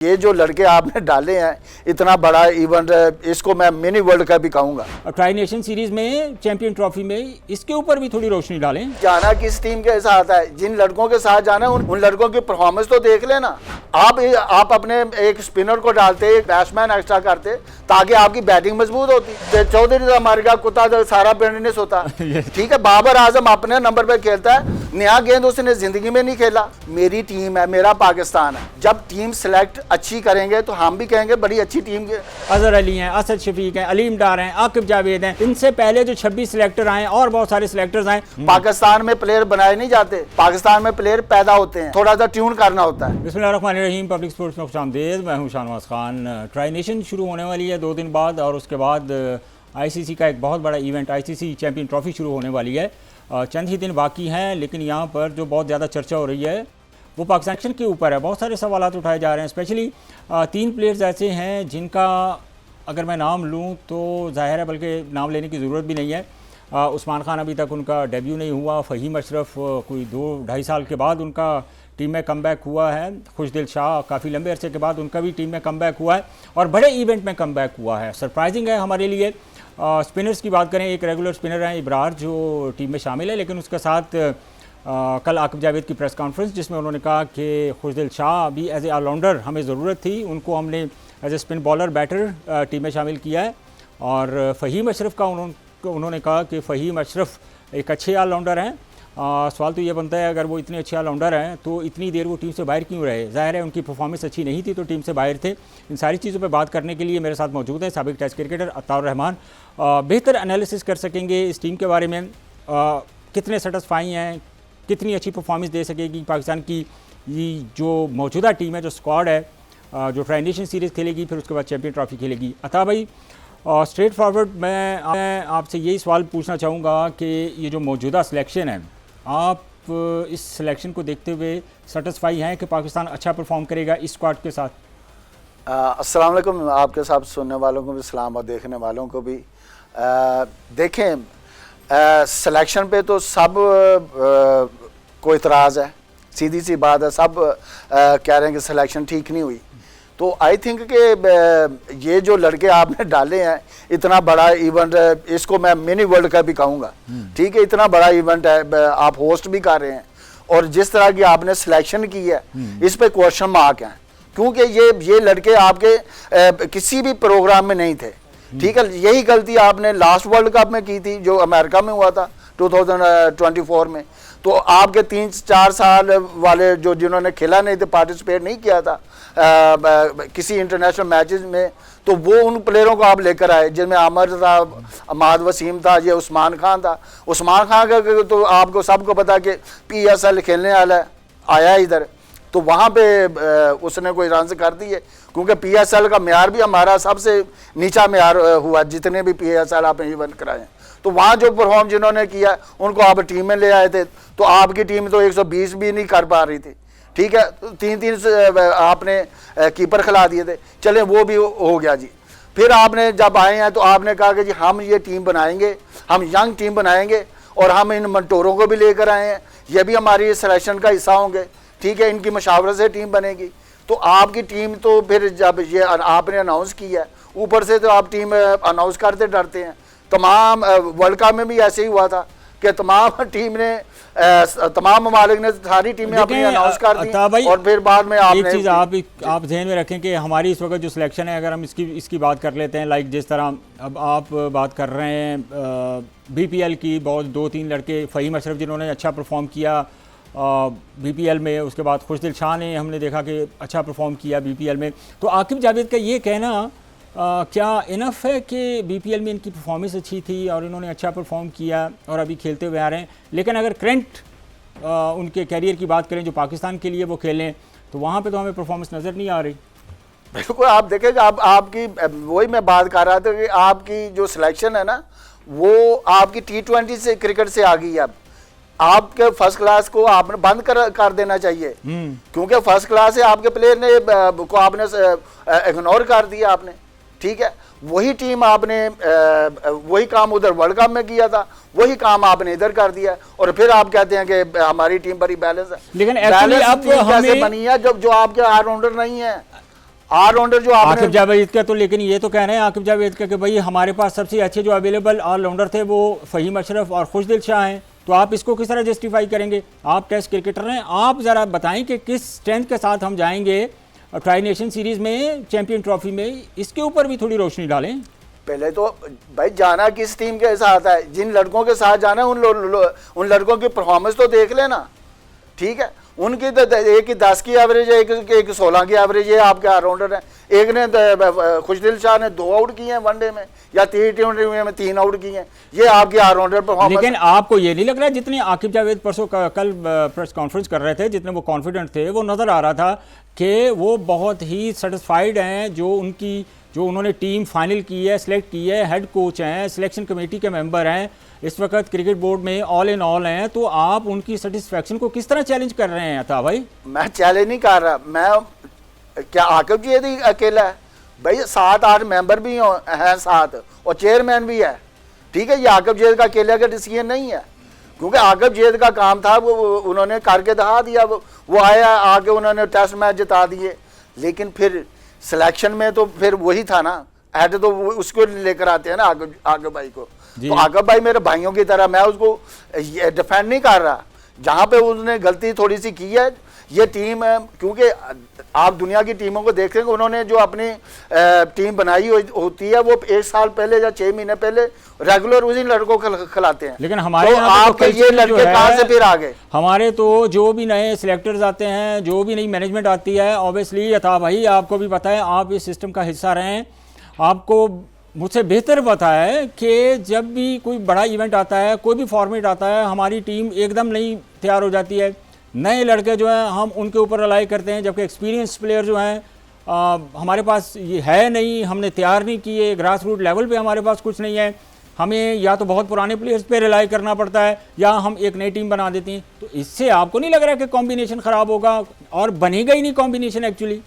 ये जो लड़के आपने डाले हैं इतना बड़ा इवेंट, इसको मैं मिनी वर्ल्ड कप भी कहूंगा। ट्राई नेशन सीरीज में, चैंपियन ट्रॉफी में, इसके ऊपर भी थोड़ी रोशनी डालें। जाना किस टीम के साथ है, जिन लड़कों के साथ जाना है उन लड़कों की परफॉर्मेंस तो देख लेना। आप अपने एक स्पिनर को डालते, एक बैट्समैन एक्स्ट्रा करते ताकि आपकी बैटिंग मजबूत होती। चौधरी हमारे का कुत्ता तो सारा बिजनेस होता। ठीक है, बाबर आजम अपने नंबर पे खेलता है, नया गेंद उसने जिंदगी में नहीं खेला। मेरी टीम है, मेरा पाकिस्तान है। जब टीम सेलेक्ट अच्छी करेंगे तो हम भी कहेंगे बड़ी अच्छी टीम के। अजहर अली हैं, असद शफीक हैं, अलीम डार हैं, आकिब जावेद हैं। इनसे पहले जो 26 सिलेक्टर आए और बहुत सारे सिलेक्टर्स आए। पाकिस्तान में प्लेयर बनाए नहीं जाते, पाकिस्तान में प्लेयर पैदा होते हैं, थोड़ा सा ट्यून करना होता है। बिस्मिल्लाहिर्रहमानिर्रहीम, पब्लिक स्पोर्ट्स में खुशामदीद। मैं हूं शाहनवाज खान। ट्राई नेशन शुरू होने वाली है 2 दिन बाद, और उसके बाद आईसीसी का एक बहुत बड़ा इवेंट, आईसीसी चैंपियन ट्रॉफी शुरू होने वाली है। चंद ही दिन बाकी हैं, लेकिन यहाँ पर जो बहुत ज़्यादा चर्चा हो रही है वो पाकिस्तान के ऊपर है। बहुत सारे सवालात उठाए जा रहे हैं। स्पेशली 3 प्लेयर्स ऐसे हैं जिनका अगर मैं नाम लूँ तो ज़ाहिर है, बल्कि नाम लेने की ज़रूरत भी नहीं है। उस्मान खान अभी तक उनका डेब्यू नहीं हुआ। फ़हीम अशरफ कोई 2-2.5 साल के बाद उनका टीम में कमबैक हुआ है। खुशदिल शाह काफ़ी लंबे अरसे के बाद उनका भी टीम में कमबैक हुआ है और बड़े इवेंट में कमबैक हुआ है। सरप्राइजिंग है हमारे लिए। स्पिनर्स की बात करें, एक रेगुलर स्पिनर है इब्रार जो टीम में शामिल है, लेकिन उसके साथ कल आकिब जावेद की प्रेस कॉन्फ्रेंस जिसमें उन्होंने कहा कि खुशदिल शाह भी एज ए ऑलराउंडर हमें ज़रूरत थी, उनको हमने as a spin bowler batter team में शामिल किया है। और फ़हीम अशरफ का उन्होंने कहा कि फ़हीम अशरफ एक अच्छे ऑलराउंडर हैं। सवाल तो ये बनता है, अगर वो इतने अच्छे ऑलराउंडर हैं तो इतनी देर वो टीम से बाहर क्यों रहे? ज़ाहिर है उनकी परफॉर्मेंस अच्छी नहीं थी तो टीम से बाहर थे। इन सारी चीज़ों पे बात करने के लिए मेरे साथ मौजूद है साबिक टेस्ट क्रिकेटर अताउर रहमान। बेहतर एनालिसिस कर सकेंगे इस टीम के बारे में। कितने सेटिस्फाई हैं, कितनी अच्छी परफॉर्मेंस दे सकेगी पाकिस्तान की ये जो मौजूदा टीम है, जो स्क्वाड है, जो ट्राई नेशन सीरीज़ खेलेगी, फिर उसके बाद चैंपियन ट्रॉफी खेलेगी। अता भाई, स्ट्रेट फॉरवर्ड मैं आपसे यही सवाल पूछना चाहूँगा कि ये जो मौजूदा सिलेक्शन है, आप इस सिलेक्शन को देखते हुए सेटिस्फाई हैं कि पाकिस्तान अच्छा परफॉर्म करेगा इस स्क्वाड के साथ? अस्सलाम वालेकुम, आपके साथ सुनने वालों को भी सलाम और देखने वालों को भी। देखें, सिलेक्शन पे तो सब को इतराज़ है, सीधी सी बात है। सब कह रहे हैं कि सिलेक्शन ठीक नहीं हुई। तो आई थिंक कि ये जो लड़के आपने डाले हैं इतना बड़ा इवेंट, इसको मैं मिनी वर्ल्ड कप भी कहूँगा। ठीक है, इतना बड़ा इवेंट है, आप होस्ट भी कर रहे हैं और जिस तरह की आपने सिलेक्शन की है इस पे क्वेश्चन मार्क है, क्योंकि ये लड़के आपके किसी भी प्रोग्राम में नहीं थे। ठीक है, यही गलती आपने लास्ट वर्ल्ड कप में की थी जो अमेरिका में हुआ था 2024 में। तो आपके 3-4 साल वाले जिन्होंने खेला नहीं थे, पार्टिसिपेट नहीं किया था किसी इंटरनेशनल मैचेस में, तो वो उन प्लेयरों को आप लेकर आए जिनमें आमर था, अहमद वसीम था, ये उस्मान खान था। उस्मान खान का तो आपको सबको पता कि PSL खेलने वाला है, आया इधर तो वहाँ पे उसने कोई रन कर दिए, क्योंकि PSL का म्यार भी हमारा सबसे नीचा म्यार हुआ जितने भी PSL आपने इवेंट कराए। तो वहाँ जो परफॉर्म जिन्होंने किया उनको आप टीम में ले आए थे, तो आपकी टीम तो 120 भी नहीं कर पा रही थी। ठीक है, 3-3 आपने कीपर खिला दिए थे, चले वो भी हो गया जी। फिर आपने जब आए हैं तो आपने कहा कि जी हम ये टीम बनाएंगे, हम यंग टीम बनाएंगे और हम इन मंटोरों को भी लेकर आए हैं, ये भी हमारी सिलेक्शन का हिस्सा होंगे। ठीक है, इनकी मशावरत से टीम बनेगी। तो आपकी टीम तो फिर जब ये आपने अनाउंस किया, ऊपर से तो आप टीम अनाउंस करते डरते हैं। तमाम वर्ल्ड कप में भी ऐसे ही हुआ था कि तमाम टीम ने तमाम ममालिक ने सारी टीमें अपनी अनाउंस कर दी और फिर बाद में आपने एक चीज़ आप ध्यान में रखें कि हमारी इस वक्त जो सिलेक्शन है, अगर हम इसकी बात कर लेते हैं, लाइक जिस तरह अब आप बात कर रहे हैं BPL की, बहुत 2-3 लड़के, फ़हीम अशरफ जिन्होंने अच्छा परफॉर्म किया BPL में, उसके बाद खुशदिल शाह ने हमने देखा कि अच्छा परफॉर्म किया BPL में। तो आकिब जावेद का ये कहना क्या इनफ है कि BPL में इनकी परफॉर्मेंस अच्छी थी और इन्होंने अच्छा परफॉर्म किया और अभी खेलते हुए आ रहे हैं, लेकिन अगर करंट उनके कैरियर की बात करें जो पाकिस्तान के लिए वो खेलें तो वहाँ पे तो हमें परफॉर्मेंस नज़र नहीं आ रही? बिल्कुल, आप देखेंगे, आपकी वही मैं बात कर रहा था कि आपकी जो सिलेक्शन है ना वो आपकी T20 से क्रिकेट से आ गई है। अब आपके फर्स्ट क्लास को आपने बंद कर देना चाहिए, क्योंकि फर्स्ट क्लास है आपके प्लेयर ने को आपने इग्नोर कर दिया आपने। ठीक है, वही टीम आपने वही काम उधर वर्ल्ड कप में किया था, वही काम आपने इधर कर दिया और फिर आप कहते हैं कि हमारी टीम बड़ी बैलेंस है। लेकिन बैलेंस अब कैसे बनी है जब जो आपके ऑलराउंडर नहीं है? ऑलराउंडर जो आपने आकिब जावेद का तो, लेकिन ये तो कह रहे हैं आकिब जावेद का कि भाई हमारे पास सबसे अच्छे जो अवेलेबल ऑलराउंडर थे वो फ़हीम अशरफ और खुशदिल शाह हैं, तो आप इसको किस तरह जस्टिफाई करेंगे? आप टेस्ट क्रिकेटर हैं, आप ज़रा बताएं कि किस स्ट्रेंथ के साथ हम जाएंगे ट्राई नेशन सीरीज़ में, चैंपियन ट्रॉफी में, इसके ऊपर भी थोड़ी रोशनी डालें। पहले तो भाई जाना किस टीम के साथ है, जिन लड़कों के साथ जाना है उन लड़कों की परफॉर्मेंस तो देख लेना, ठीक है। उनकी तो एक की 10 की एवरेज है, एक 16 की एवरेज है, आपके ऑलराउंडर है। एक ने खुशदिल शाह ने 2 आउट किए हैं वनडे में, या T20 में 3 आउट किए हैं, ये आपकी ऑलराउंडर परफॉर्मेंस। लेकिन आपको ये नहीं लग रहा जितने आकिब जावेद परसों कल प्रेस कॉन्फ्रेंस कर रहे थे, जितने वो कॉन्फिडेंट थे, वो नज़र आ रहा था कि वो बहुत ही सेटिस्फाइड हैं जो उन्होंने टीम फाइनल की है, सिलेक्ट की है, हेड कोच हैं, सिलेक्शन कमेटी के मेंबर हैं, इस वक्त क्रिकेट बोर्ड में ऑल इन ऑल हैं, तो आप उनकी सेटिस्फैक्शन को किस तरह चैलेंज कर रहे हैं अता भाई? मैं चैलेंज नहीं कर रहा, मैं क्या आकिब जी यदि अकेला है भाई, 7-8 मेंबर भी हैं साथ, और चेयरमैन भी है, ठीक है। ये आकिब जैद का अकेले का डिसीजन नहीं है, क्योंकि आकिब जैद का काम था, वो उन्होंने करके दिखा दिया। वो आया, आके उन्होंने टेस्ट मैच जिता दिए, लेकिन फिर सिलेक्शन में तो फिर वही था ना, हेड तो उसको लेकर आते हैं ना आकिब भाई को। तो आकिब भाई मेरे भाइयों की तरह, मैं उसको डिफेंड नहीं कर रहा। जहाँ पे उसने गलती थोड़ी सी की है, ये टीम है, क्योंकि आप दुनिया की टीमों को देखेंगे, उन्होंने जो अपनी टीम बनाई होती है, वो 1 साल पहले या 6 महीने पहले रेगुलर उसी लड़कों को खिलाते हैं। लेकिन हमारे तो आपके ये लड़के कहाँ से फिर आ गए? हमारे तो जो भी नए सिलेक्टर्स आते हैं, जो भी नई मैनेजमेंट आती है, ऑब्वियसली अता भाई आपको भी पता है, आप इस सिस्टम का हिस्सा रहे हैं, आपको मुझसे बेहतर पता है कि जब भी कोई बड़ा इवेंट आता है, कोई भी फॉर्मेट आता है, हमारी टीम एकदम नई तैयार हो जाती है। नए लड़के जो हैं हम उनके ऊपर रिलाई करते हैं, जबकि एक्सपीरियंस प्लेयर जो हैं हमारे पास ये है नहीं, हमने तैयार नहीं किए, ग्रास रूट लेवल पे हमारे पास कुछ नहीं है। हमें या तो बहुत पुराने प्लेयर्स पे रिलाई करना पड़ता है, या हम एक नई टीम बना देते हैं। तो इससे आपको नहीं लग रहा कि कॉम्बिनेशन ख़राब होगा, और बनेगा ही नहीं कॉम्बिनेशन एक्चुअली?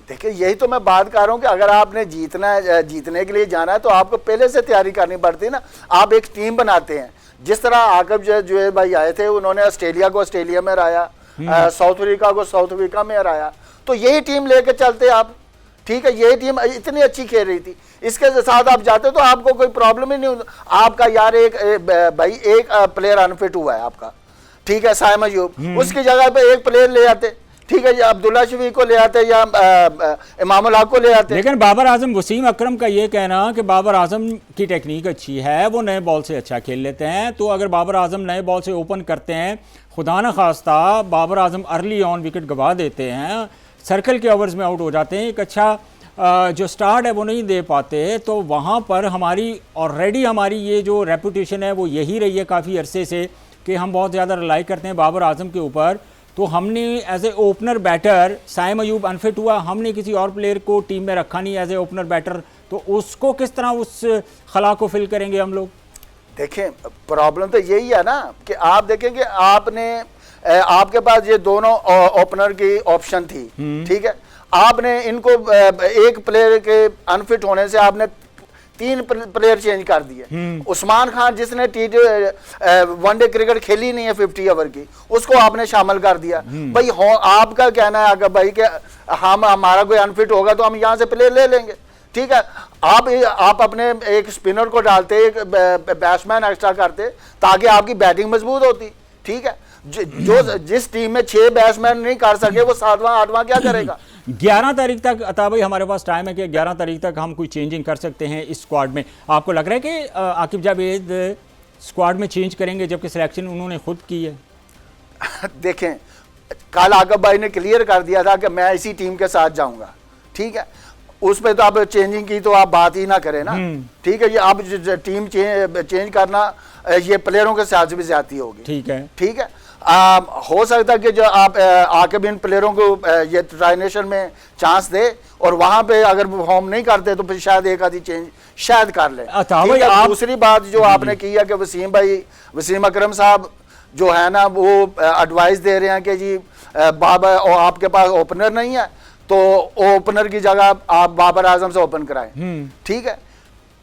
देखिए, यही तो मैं बात कर रहा हूँ कि अगर आपने जीतने के लिए जाना है, तो आपको पहले से तैयारी करनी पड़ती है ना। आप एक टीम बनाते हैं, जिस तरह आकिब जो भाई आए थे, उन्होंने ऑस्ट्रेलिया को ऑस्ट्रेलिया में हराया, साउथ अफ्रीका को साउथ अफ्रीका में हराया, तो यही टीम लेके चलते आप, ठीक है। यही टीम इतनी अच्छी खेल रही थी, इसके साथ आप जाते तो आपको कोई प्रॉब्लम ही नहीं होता। आपका यार एक प्लेयर अनफिट हुआ है आपका, ठीक है, साइम अयूब, उसकी जगह पे एक प्लेयर ले आते, ठीक है, या अब्दुल्ला शफीक को ले आते, या इमामुल हक को ले आते। लेकिन बाबर आजम, वसीम अकरम का ये कहना कि बाबर आजम की टेक्निक अच्छी है, वो नए बॉल से अच्छा खेल लेते हैं, तो अगर बाबर आजम नए बॉल से ओपन करते हैं, खुदा न खास्ता Babar Azam early on wicket गवा देते हैं, सर्कल के ओवर्स में आउट हो जाते हैं, एक अच्छा जो स्टार्ट है वो नहीं दे पाते, तो वहाँ पर हमारी ऑलरेडी हमारी ये जो रेपुटेशन है वो यही रही है काफ़ी अरसे से कि हम बहुत ज़्यादा रिलाई करते हैं बाबर आजम के ऊपर। तो हमने as a opener batter, Saim Ayub unfit हुआ, हमने किसी और प्लेयर को टीम में रखा नहीं एज ए ओपनर बैटर, तो उसको किस तरह उस खला को फिल करेंगे हम लोग? देखें, प्रॉब्लम तो यही है ना कि आप देखें कि आपके पास ये दोनों ओपनर की ऑप्शन थी, ठीक है। आपने इनको एक प्लेयर के अनफिट होने से आपने 3 प्लेयर चेंज कर दिए। उस्मान खान जिसने वनडे क्रिकेट खेली नहीं है 50 ओवर की, उसको आपने शामिल कर दिया। भाई आपका कहना है अगर भाई कि हमारा कोई अनफिट होगा तो हम यहाँ से प्लेयर ले लेंगे, ठीक है। आप अपने एक स्पिनर को डालते, एक बैट्समैन एक्स्ट्रा करते, ताकि आपकी बैटिंग मजबूत होती, ठीक है। जिस टीम में 6 बैट्समैन नहीं कर सके, वो 7वां 8वां क्या करेगा? 11 तारीख तक अता भाई हमारे पास टाइम है कि 11 तारीख तक हम कोई चेंजिंग कर सकते हैं इस स्क्वाड में। आपको लग रहा है कि आकिब जावेद स्क्वाड में चेंज करेंगे, जबकि सिलेक्शन उन्होंने खुद की है? देखें, कल आकिब भाई ने क्लियर कर दिया था कि मैं इसी टीम के साथ जाऊंगा, ठीक है। उस पर तो आप चेंजिंग की तो आप बात ही ना करें ना, ठीक है। ये आप टीम चेंज करना, ये प्लेयरों के साथ भी ज्यादती होगी, ठीक है, ठीक है। हो सकता है कि जो आप आके भी इन प्लेयरों को ये ट्राई नेशन में चांस दे, और वहां पे अगर परफॉर्म नहीं करते तो फिर शायद एक आधी चेंज शायद कर ले। दूसरी बात जो आपने की है कि वसीम अकरम साहब जो है ना, वो एडवाइस दे रहे हैं कि जी बाबर आपके पास ओपनर नहीं है, तो ओपनर की जगह आप बाबर आजम से ओपन कराएं, ठीक है।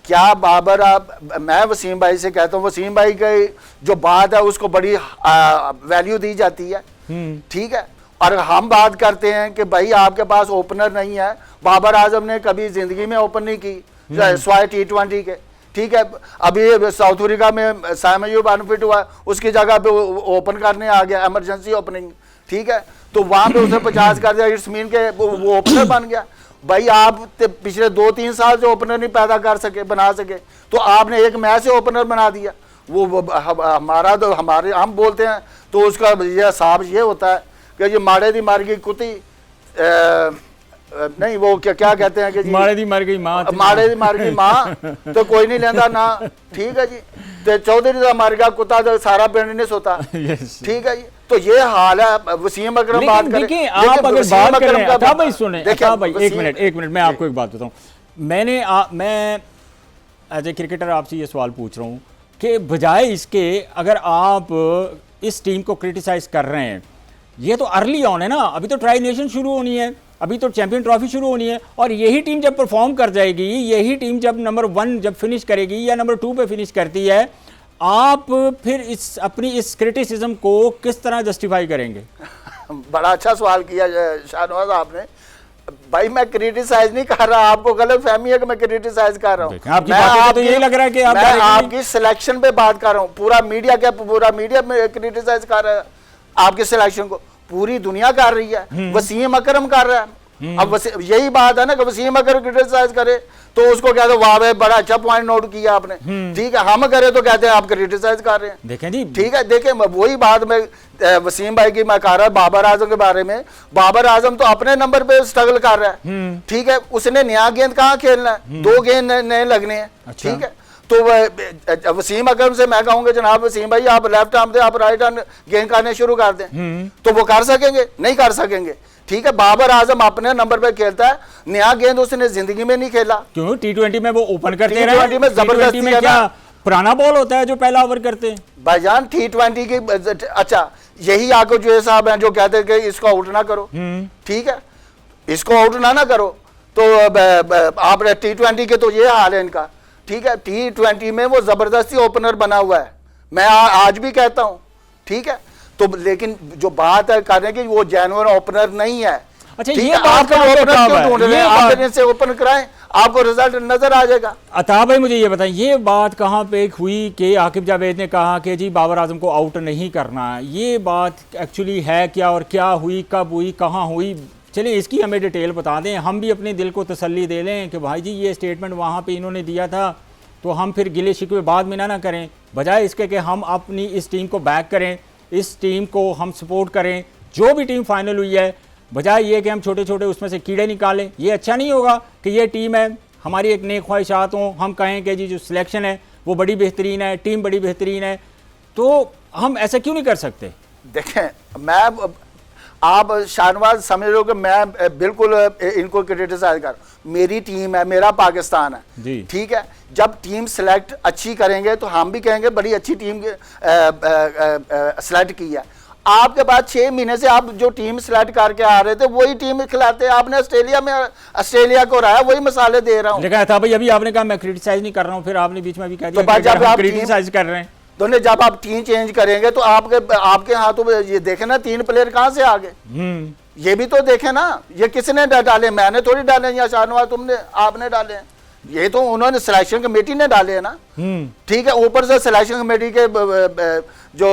क्या मैं वसीम भाई से कहता हूँ, वसीम भाई की जो बात है उसको बड़ी वैल्यू दी जाती है, ठीक है। और हम बात करते हैं कि भाई आपके पास ओपनर नहीं है। बाबर आजम ने कभी जिंदगी में ओपन नहीं की स्वाय T20 के, ठीक है। अभी साउथ अफ्रीका में साइम अयूब अनफिट हुआ, उसकी जगह पे ओपन करने आ गया, इमरजेंसी ओपनिंग, ठीक है। तो वहां पे उसने 50 कर दिया, इट्स मीन के वो ओपनर बन गया। भाई आप पिछले 2-3 साल से ओपनर नहीं पैदा कर सके, बना सके, तो आपने एक मैच से ओपनर बना दिया। वो हमारा तो हमारे हम बोलते हैं तो उसका ये हिसाब ये होता है कि ये माड़े दी मार गई कुत्ती, नहीं वो क्या क्या कहते हैं कि जी माड़े दी मर गई मां, माड़े दी मार गई मां तो कोई नहीं लेंदा ना, ठीक है जी। तो चौधरी दा मर गया कुत्ता तो सारा पिंड नहीं सोता, ठीक है जी। तो ये हाल है। वसीम अकरम बात करें, देखिए आप अगर बात कर रहे हैं अता भाई, सुने अता भाई एक मिनट मैं आपको एक बात बताऊं। मैं एज ए क्रिकेटर आपसे ये सवाल पूछ रहा हूं कि बजाय इसके अगर आप इस टीम को क्रिटिसाइज कर रहे हैं, ये तो अर्ली ऑन है ना, अभी तो ट्राई नेशन शुरू होनी है, अभी तो चैंपियन ट्रॉफी शुरू होनी है, और यही टीम जब परफॉर्म कर जाएगी, यही टीम जब नंबर 1 जब फिनिश करेगी या नंबर 2 पे फिनिश करती है, आप फिर इस अपनी इस क्रिटिसिज्म को किस तरह जस्टिफाई करेंगे? बड़ा अच्छा सवाल किया शाहनवाज आपने। भाई मैं क्रिटिसाइज नहीं कर रहा, आपको गलत फहमी है कि मैं क्रिटिसाइज कर रहा हूँ। तो यही लग रहा है कि मैं आपकी सिलेक्शन पे बात कर रहा हूँ। पूरा मीडिया में क्रिटिसाइज कर रहा है आपके सिलेक्शन को, पूरी दुनिया कर रही है, वसीम अकरम कर रहा है। अब यही बात है ना कि वसीम अकरम क्रिटिसाइज करे तो उसको कहते हैं वाह भाई बड़ा अच्छा पॉइंट नोट किया आपने, ठीक है। हम करे तो कहते हैं आप क्रिटिसाइज कर रहे हैं, देखें जी, ठीक है। देखें वही बात मैं वसीम भाई की मैं कह रहा बाबर आजम के बारे में। बाबर आजम तो अपने नंबर पे स्ट्रगल कर रहा है, ठीक है। उसने नया गेंद कहाँ खेलना है, 2 गेंद नए लगने हैं, ठीक है। तो वसीम अकरम से मैं कहूंगा जनाब वसीम भाई आप लेफ्ट आर्म दे, आप राइट आर्म गेंद करने शुरू कर दें, तो वो कर सकेंगे? नहीं कर सकेंगे, ठीक है। बाबर आजम अपने नंबर पे खेलता है, नया गेंद उसने जिंदगी में नहीं खेला। क्यों? T20 में वो ओपन करते रहे, T20 में जबरदस्ती में क्या पुराना बॉल होता है जो पहला ओवर करते हैं भाईजान T20 की। अच्छा यही आको जो साहब हैं जो कहते हैं कि इसको आउट ना करो, ठीक है, इसको आउट ना करो, तो आप T20 के तो ये हाल है इनका, ठीक है। T20 में वो जबरदस्ती ओपनर बना हुआ है, मैं आज भी कहता हूं, ठीक है। तो लेकिन जो बात है करने की वो जेन्युइन ओपनर नहीं है। अच्छा ये बात से ओपन कराएं, आपको रिजल्ट नजर आ जाएगा। अता भाई मुझे ये बताएं, ये बात कहां पे हुई कि आकिब जावेद ने कहा कि जी बाबर आजम को आउट नहीं करना, ये बात एक्चुअली है क्या, और क्या हुई, कब हुई, कहां हुई? चलिए इसकी हमें डिटेल बता दें, हम भी अपने दिल को तसल्ली दे लें कि भाई जी ये स्टेटमेंट वहाँ पे इन्होंने दिया था, तो हम फिर गिले शिकवे बाद में ना करें, बजाय इसके कि हम अपनी इस टीम को बैक करें, इस टीम को हम सपोर्ट करें, जो भी टीम फाइनल हुई है, बजाय ये कि हम छोटे छोटे उसमें से कीड़े निकालें। ये अच्छा नहीं होगा कि ये टीम है, हमारी एक नेक ख्वाहिशात हों, हम कहें कि जी जो सिलेक्शन है वो बड़ी बेहतरीन है, टीम बड़ी बेहतरीन है, तो हम ऐसा क्यों नहीं कर सकते? देखें मैं आप शाहनवाज समझ लो कि मैं बिल्कुल इनको क्रिटिसाइज कर, मेरी टीम है, मेरा पाकिस्तान है, ठीक है। जब टीम सेलेक्ट अच्छी करेंगे तो हम भी कहेंगे बड़ी अच्छी टीम सेलेक्ट की है। आपके बाद 6 महीने से आप जो टीम सेलेक्ट करके आ रहे थे वही टीम खिलाते हैं। आपने ऑस्ट्रेलिया को रहा, वही मसाले दे रहा हूँ। था भाई अभी आपने कहा मैं क्रिटिसाइज नहीं कर रहा हूँ, फिर आपने बीच में भी कह दिया तो आप क्रिटिसाइज कर रहे हैं। तो जब आप टीम चेंज करेंगे तो आपके हाथों में ये देखे ना 3 प्लेयर कहाँ से आ गए, ये भी तो देखे ना। ये किसने डाले? मैंने थोड़ी डाले या शाहनवाज तुमने, आपने डाले हैं, ये तो उन्होंने सिलेक्शन कमेटी ने डाले हैं ना, ठीक है। ऊपर से सिलेक्शन कमेटी के जो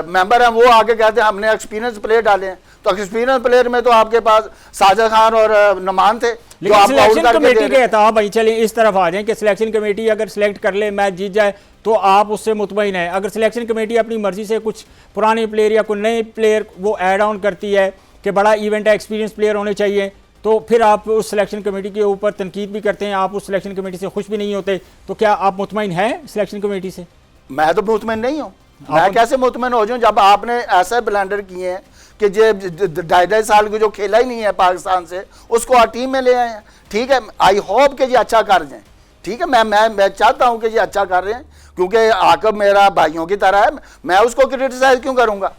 मेंबर हैं वो आगे कहते हैं हमने एक्सपीरियंस प्लेयर डाले हैं, तो एक्सपीरियंस प्लेयर में तो आपके पास साजिद खान और नमान थे। लेकिन सिलेक्शन कमेटी के था भाई, चलिए इस तरफ आ जाएं कि सिलेक्शन कमेटी अगर सिलेक्ट कर ले, मैच जीत जाए, तो आप उससे मुतमईन है। अगर सिलेक्शन कमेटी अपनी मर्जी से कुछ पुराने प्लेयर या कोई नए प्लेयर वो ऐड ऑन करती है कि बड़ा इवेंट है, एक्सपीरियंस प्लेयर होने चाहिए, तो फिर आप उस सिलेक्शन कमेटी के ऊपर तनकीद भी करते हैं, आप उस सिलेक्शन कमेटी से खुश भी नहीं होते, तो क्या आप मुतमईन हैं सिलेक्शन कमेटी से? मैं तो मुतमईन नहीं हूँ। मैं कैसे मुतमईन हो जाऊँ जब आपने ऐसे ब्लेंडर किए हैं कि जो 2.5 साल की जो खेला ही नहीं है पाकिस्तान से, उसको आप टीम में ले आए हैं, ठीक है। आई होप कि ये अच्छा कर जाए, ठीक है। मैं चाहता हूँ कि ये अच्छा कर रहे हैं, क्योंकि आकब मेरा भाइयों की तरह है, मैं उसको क्रिटिसाइज क्यों करूँगा,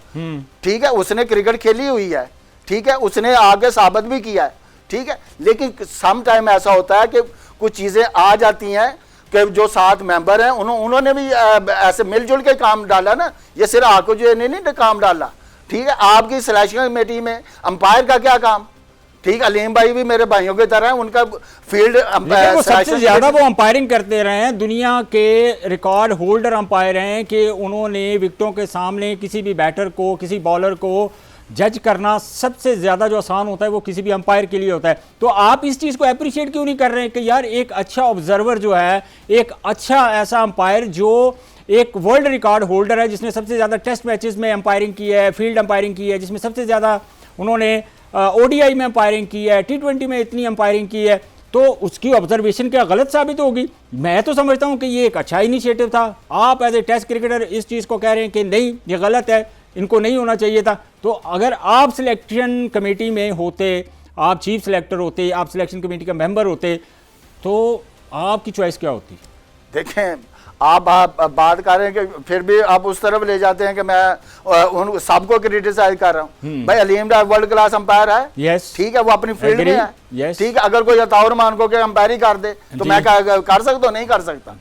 ठीक है। उसने क्रिकेट खेली हुई है, ठीक है, उसने आगे साबित भी किया है, ठीक है। लेकिन सम टाइम ऐसा होता है कि कुछ चीज़ें आ जाती हैं कि जो 7 मेंबर हैं उन्होंने भी ऐसे मिलजुल के काम डाला ना, ये सिर्फ आको जो ने नहीं काम डाला, ठीक है, आपकी सिलेक्शन कमेटी में अंपायर का क्या काम? ठीक, अलीम भाई भी मेरे भाइयों की तरह है, उनका फील्ड वो सबसे ज्यादा वो अंपायरिंग करते रहे हैं, दुनिया के रिकॉर्ड होल्डर अंपायर हैं कि उन्होंने विकेटों के सामने किसी भी बैटर को, किसी बॉलर को जज करना सबसे ज़्यादा जो आसान होता है वो किसी भी अंपायर के लिए होता है। तो आप इस चीज़ को अप्रिशिएट क्यों नहीं कर रहे हैं कि यार एक अच्छा ऑब्जर्वर जो है, एक अच्छा ऐसा अंपायर जो एक वर्ल्ड रिकॉर्ड होल्डर है, जिसने सबसे ज़्यादा टेस्ट मैचेस में अंपायरिंग की है, फील्ड अंपायरिंग की है, जिसमें सबसे ज़्यादा उन्होंने ओडीआई में अंपायरिंग की है, T20 में इतनी अंपायरिंग की है, तो उसकी ऑब्जर्वेशन क्या गलत साबित होगी? मैं तो समझता हूं कि ये एक अच्छा इनिशिएटिव था। आप एज ए टेस्ट क्रिकेटर इस चीज़ को कह रहे हैं कि नहीं ये गलत है, इनको नहीं होना चाहिए था। तो अगर आप सिलेक्शन कमेटी में होते, आप चीफ सिलेक्टर होते, आप सिलेक्शन कमेटी का मेंबर होते, तो आपकी चॉइस क्या होती? देखें, आप बात कर रहे हैं कि फिर भी आप उस तरफ ले जाते हैं कि मैं उन सबको क्रिटिसाइज कर रहा हूं। भाई अलीम डार वर्ल्ड क्लास अंपायर है, यस, ठीक है, वो अपनी फील्ड में है, यस, ठीक है। अगर कोई अताउर मान को अंपायरी कर दे तो मैं कर सकता हूं? नहीं कर सकता।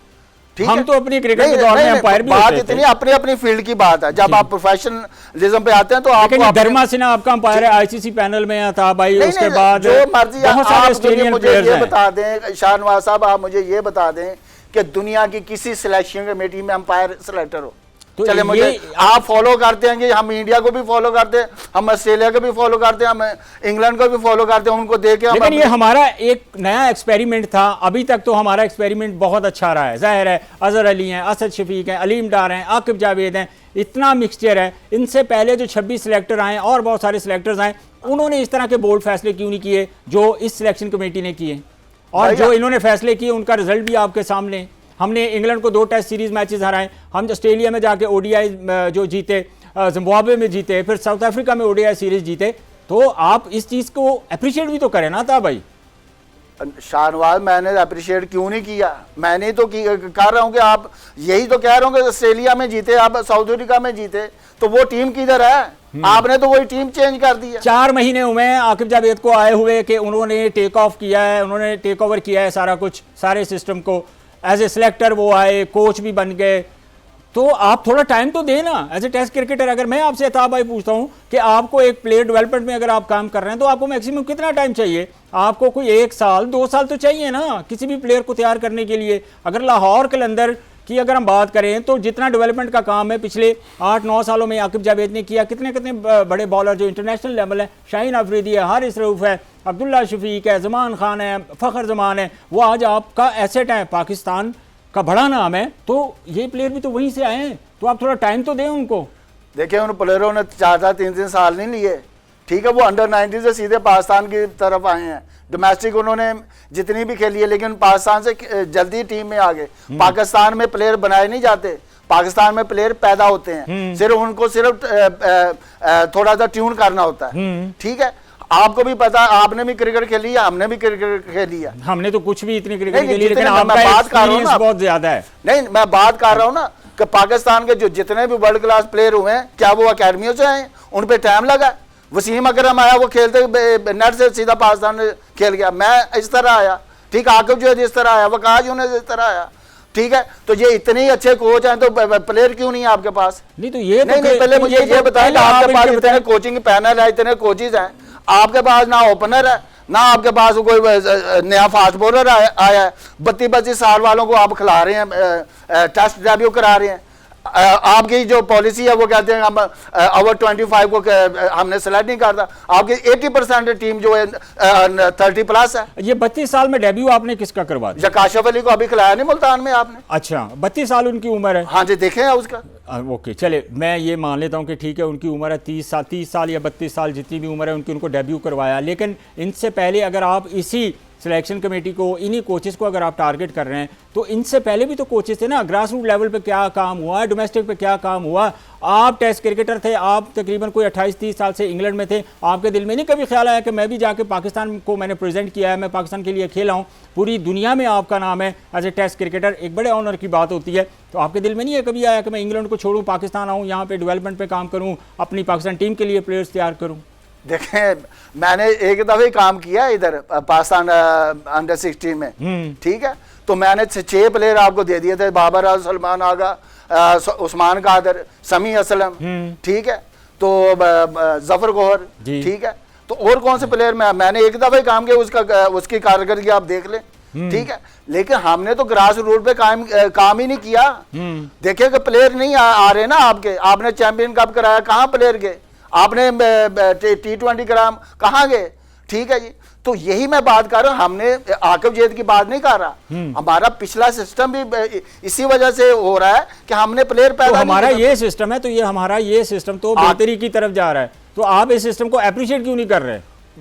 हम तो अपनी क्रिकेट के दौर में अंपायर भी बात इतनी अपनी अपनी फील्ड की बात है। जब आप प्रोफेशनलिज्म पे आते हैं तो आप धर्मा सिन्हा आपका अंपायर है, आईसीसी पैनल में था भाई, उसके बाद जो मर्जी आप मुझे ये बता दें, शाहनवाज साहब आप मुझे ये बता दें कि दुनिया की किसी सिलेक्शन कमेटी में अंपायर सिलेक्टर हो? तो चले मुझे आप फॉलो करते हैं कि हम इंडिया को भी फॉलो करते हैं, हम ऑस्ट्रेलिया को भी फॉलो करते हैं, हम इंग्लैंड को भी फॉलो करते हैं, उनको देख के लेकिन ये हमारा एक नया एक्सपेरिमेंट था। अभी तक तो हमारा एक्सपेरिमेंट बहुत अच्छा रहा है। जाहिर है अजहर अली हैं, असद शफीक हैं, अलीम डार हैं, आकिब जावेद हैं, इतना मिक्सचर है। इनसे पहले जो 26 सिलेक्टर आए और बहुत सारे सिलेक्टर्स आए, उन्होंने इस तरह के बोल्ड फैसले क्यों नहीं किए जो इस सिलेक्शन कमेटी ने किए? और जो इन्होंने फैसले किए उनका रिजल्ट भी आपके सामने। हमने इंग्लैंड को 2 टेस्ट सीरीज मैचेस हराए, हम ऑस्ट्रेलिया में जाके ओडीआई जो जीते, जिम्बाब्वे में जीते, फिर साउथ अफ्रीका में ओडीआई सीरीज जीते। तो आप इस चीज़ को अप्रिशिएट भी तो करें ना था भाई। शाहनवाज, मैंने अप्रिशिएट क्यों नहीं किया? मैंने तो कह रहा हूं कि आप यही तो कह रहा हूं कि ऑस्ट्रेलिया में जीते, आप साउथ अफ्रीका में जीते, तो वो टीम किधर है? आपने तो वही टीम चेंज कर दी है। 4 महीने हुए हैं आकिब जावेद को आए हुए कि उन्होंने टेक ऑफ किया है, उन्होंने टेक ओवर किया है सारा कुछ, सारे सिस्टम को। एज ए सिलेक्टर वो आए, कोच भी बन गए, तो आप थोड़ा टाइम तो देना। एज ए टेस्ट क्रिकेटर अगर मैं आपसे अताब भाई पूछता हूं कि आपको एक प्लेयर डेवलपमेंट में अगर आप काम कर रहे हैं तो आपको मैक्सिमम कितना टाइम चाहिए? आपको कोई 1 साल 2 साल तो चाहिए ना किसी भी प्लेयर को तैयार करने के लिए। अगर लाहौर कलंदर की अगर हम बात करें तो जितना डेवलपमेंट का काम है पिछले 8-9 सालों में आकिब जावेद ने किया, कितने कितने बड़े बॉलर जो इंटरनेशनल लेवल है, शाहीन अफरीदी है, हारिस रऊफ है, अब्दुल्ला शफीक है, जमान खान है, फ़खर जमान है, वो आज आपका एसेट है, पाकिस्तान का बड़ा नाम है। तो ये प्लेयर भी तो वहीं से आए हैं, तो आप थोड़ा टाइम तो दें उनको। देखिए, उन प्लेयरों ने 4-4 3-3 साल नहीं लिए, ठीक है। वो अंडर 19 से सीधे पाकिस्तान की तरफ आए हैं। डोमेस्टिक उन्होंने जितनी भी खेली है, लेकिन पाकिस्तान से जल्दी टीम में आ गए। पाकिस्तान में प्लेयर बनाए नहीं जाते, पाकिस्तान में प्लेयर पैदा होते हैं, सिर्फ उनको सिर्फ थोड़ा सा ट्यून करना होता है, ठीक है। आपको भी पता, आपने भी क्रिकेट खेली है, हमने भी क्रिकेट खेली है। हमने तो कुछ भी इतनी क्रिकेट खेली, लेकिन आपका एक्सपीरियंस बहुत ज्यादा है। नहीं, मैं बात कर रहा हूँ ना कि पाकिस्तान के जो जितने भी वर्ल्ड क्लास प्लेयर हुए हैं, क्या वो अकेडमियों से आए? उन पे टाइम लगा। वसीम अकरम आया, वो खेलते नेट से सीधा पाकिस्तान खेल गया। मैं इस तरह आया, ठीक। आकिब जो है जिस तरह आया, वकास जो जिस तरह आया, ठीक है। तो ये इतने ही अच्छे कोच हैं, तो प्लेयर क्यों नहीं है आपके पास? नहीं तो ये नहीं, पहले मुझे ये बताएं, आपके पास इतने कोचिंग पैनल है, इतने कोचेज हैं, आपके पास ना ओपनर है, ना आपके पास कोई नया फास्ट बॉलर आया है। 32-32 साल वालों को आप खिला रहे हैं, टेस्ट डेब्यू करा रहे हैं। आपकी जो पॉलिसी है वो कहते हैं हम ओवर 25 को हमने सेलेक्ट नहीं करता। आपकी 80% टीम जो है 30+ है। ये 32 साल में डेब्यू आपने किसका करवा दिया? काशिफ अली को अभी खिलाया नहीं मुल्तान में आपने। अच्छा, 32 साल उनकी उम्र है। हाँ जी, देखें उसका। ओके, चले, मैं ये मान लेता हूँ कि ठीक है उनकी उम्र है 30 साल या 32 साल, जितनी भी उम्र है उनकी, उनको डेब्यू करवाया। लेकिन इनसे पहले अगर आप इसी सिलेक्शन कमेटी को, इन्हीं कोचेस को अगर आप टारगेट कर रहे हैं, तो इनसे पहले भी तो कोचेस थे ना। ग्रास रूट लेवल पे क्या काम हुआ, डोमेस्टिक पे क्या काम हुआ? आप टेस्ट क्रिकेटर थे, आप तकरीबन कोई 28-30 साल से इंग्लैंड में थे। आपके दिल में नहीं कभी ख्याल आया कि मैं भी जाके पाकिस्तान को मैंने प्रेजेंट किया है, मैं पाकिस्तान के लिए खेला हूँ, पूरी दुनिया में आपका नाम है एज ए टेस्ट क्रिकेटर, एक बड़े ऑनर की बात होती है। तो आपके दिल में नहीं है कभी आया कि मैं इंग्लैंड को छोड़ूँ, पाकिस्तान आऊँ, यहाँ पर डेवलपमेंट पर काम करूँ, अपनी पाकिस्तान टीम के लिए प्लेयर्स तैयार करूँ? देखें, मैंने एक दफे काम किया इधर पाकिस्तान अंडर 16 में, ठीक है। तो मैंने 6 प्लेयर आपको दे दिए थे, बाबर, सलमान आगा, उस्मान कादर, समी असलम, ठीक है। तो जफर गौहर, जी। ठीक है। तो और कौन से प्लेयर में मैंने एक दफा ही काम किया, उसकी कारकर्दगी आप देख लें, ठीक है। लेकिन हमने तो ग्रास रूट पे काम ही नहीं किया। देखिए कि प्लेयर नहीं आ रहे ना आपने चैंपियन कप कराया, कहाँ प्लेयर गए? आपने T20 कराया, कहाँ गए? ठीक है जी। तो यही मैं बात कर रहा हूं, हमने आकिब जैद की बात नहीं कर रहा। हमारा पिछला सिस्टम भी इसी वजह से हो रहा है कि हमने प्लेयर पैदा तो हमारा नहीं ये सिस्टम है, तो ये हमारा ये सिस्टम तो बेहतरी की तरफ जा रहा है, तो आप इस सिस्टम को अप्रिशिएट क्यों नहीं कर रहे?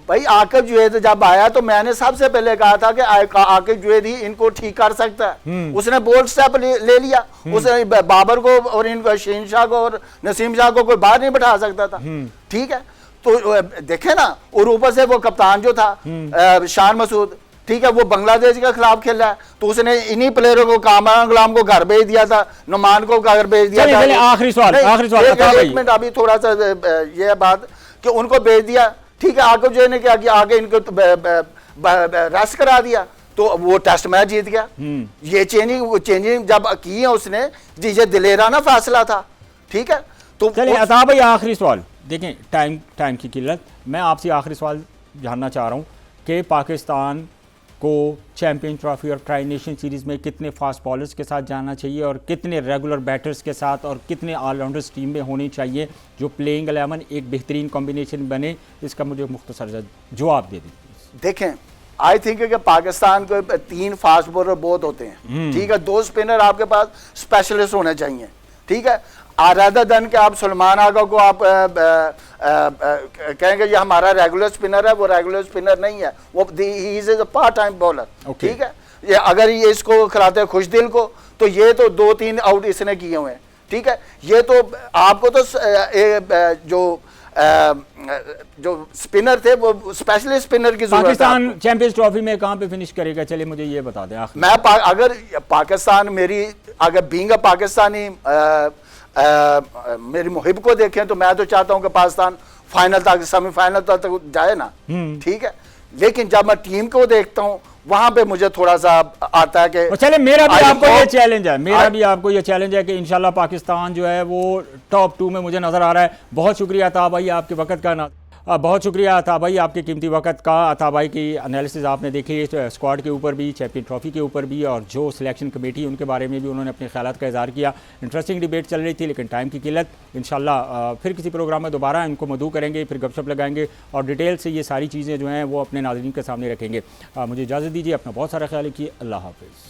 भाई आकिब जैद जब आया तो मैंने सबसे पहले कहा था कि आकिब जैद ही इनको ठीक कर सकता है। उसने बोल्ड स्टेप ले लिया। उसने बाबर को और इनको शहनशाह को और नसीम शाह को कोई बाहर नहीं बैठा सकता था, ठीक है। तो देखे ना, और ऊपर से वो कप्तान जो था शान मसूद, ठीक है, वो बांग्लादेश के खिलाफ खेला है, तो उसने इन्हीं प्लेयरों को, कामरान गुलाम को घर भेज दिया था, नुमान को घर भेज दिया था। आखिरी सवाल एक मिनट, अभी थोड़ा सा ये बात कि उनको भेज दिया, ठीक है। आकिब जैद ने क्या किया, आगे इनको रेस्ट करा दिया, तो वो टेस्ट मैच जीत गया। ये चेंजिंग जब की है उसने, ये दिलेरा ना फैसला था, ठीक है। तो चलिए अता भाई, आखिरी सवाल देखें, टाइम की किल्लत, मैं आपसे आखिरी सवाल जानना चाह रहा हूँ कि पाकिस्तान को चैंपियन ट्रॉफी और ट्राई नेशन सीरीज़ में कितने फास्ट बॉलर्स के साथ जाना चाहिए और कितने रेगुलर बैटर्स के साथ और कितने ऑलराउंडर्स टीम में होने चाहिए जो प्लेइंग 11 एक बेहतरीन कॉम्बिनेशन बने, इसका मुझे मुख्तसर जवाब दे दीजिए। देखें, आई थिंक कि पाकिस्तान को 3 फास्ट बॉलर बहुत होते हैं, ठीक है। 2 स्पिनर आपके पास स्पेशलिस्ट होने चाहिए, ठीक है। रादर देन के आप सलमान आगा को आप कहेंगे ये हमारा रेगुलर स्पिनर है, वो रेगुलर स्पिनर नहीं है, वो he is a part time bowler, ठीक है। ये अगर ये इसको खिलाते हैं खुशदिल को, तो ये तो 2-3 आउट इसने किए हुए हैं, ठीक है। ये तो आपको तो जो स्पिनर थे वो स्पेशलिस्ट स्पिनर की जरूरत है। पाकिस्तान चैंपियंस ट्रॉफी में कहां पे फिनिश करेगा, चलिए मुझे ये बता दें आखिर। मैं अगर पाकिस्तान अगर बीइंग अ पाकिस्तानी मेरी मुहिब को देखें, तो मैं तो चाहता हूं कि पाकिस्तान फाइनल तक, सेमीफाइनल तक जाए ना, ठीक है। लेकिन जब मैं टीम को देखता हूं, वहां पे मुझे थोड़ा सा आता है कि चले मेरा भी आपको ये चैलेंज है, आपको ये चैलेंज है कि इंशाल्लाह पाकिस्तान जो है वो टॉप 2 में मुझे नजर आ रहा है। बहुत शुक्रिया अता भाई आपके वक्त का, बहुत शुक्रिया अता भाई आपके कीमती वक्त का। अता भाई की एनालिसिस आपने देखी, स्क्वाड के ऊपर भी, चैंपियन ट्रॉफी के ऊपर भी, और जो सिलेक्शन कमेटी उनके बारे में भी उन्होंने अपने ख्यालात का इज़हार किया। इंटरेस्टिंग डिबेट चल रही थी, लेकिन टाइम की किल्लत। इंशाल्लाह फिर किसी प्रोग्राम में दोबारा इनको मदऊ करेंगे, फिर गपशप लगाएंगे और डिटेल से ये सारी चीज़ें जो हैं वो अपने नाज़रीन के सामने रखेंगे। मुझे इजाज़त दीजिए, अपना बहुत सारा ख्याल रखिए। अल्लाह हाफ़िज़।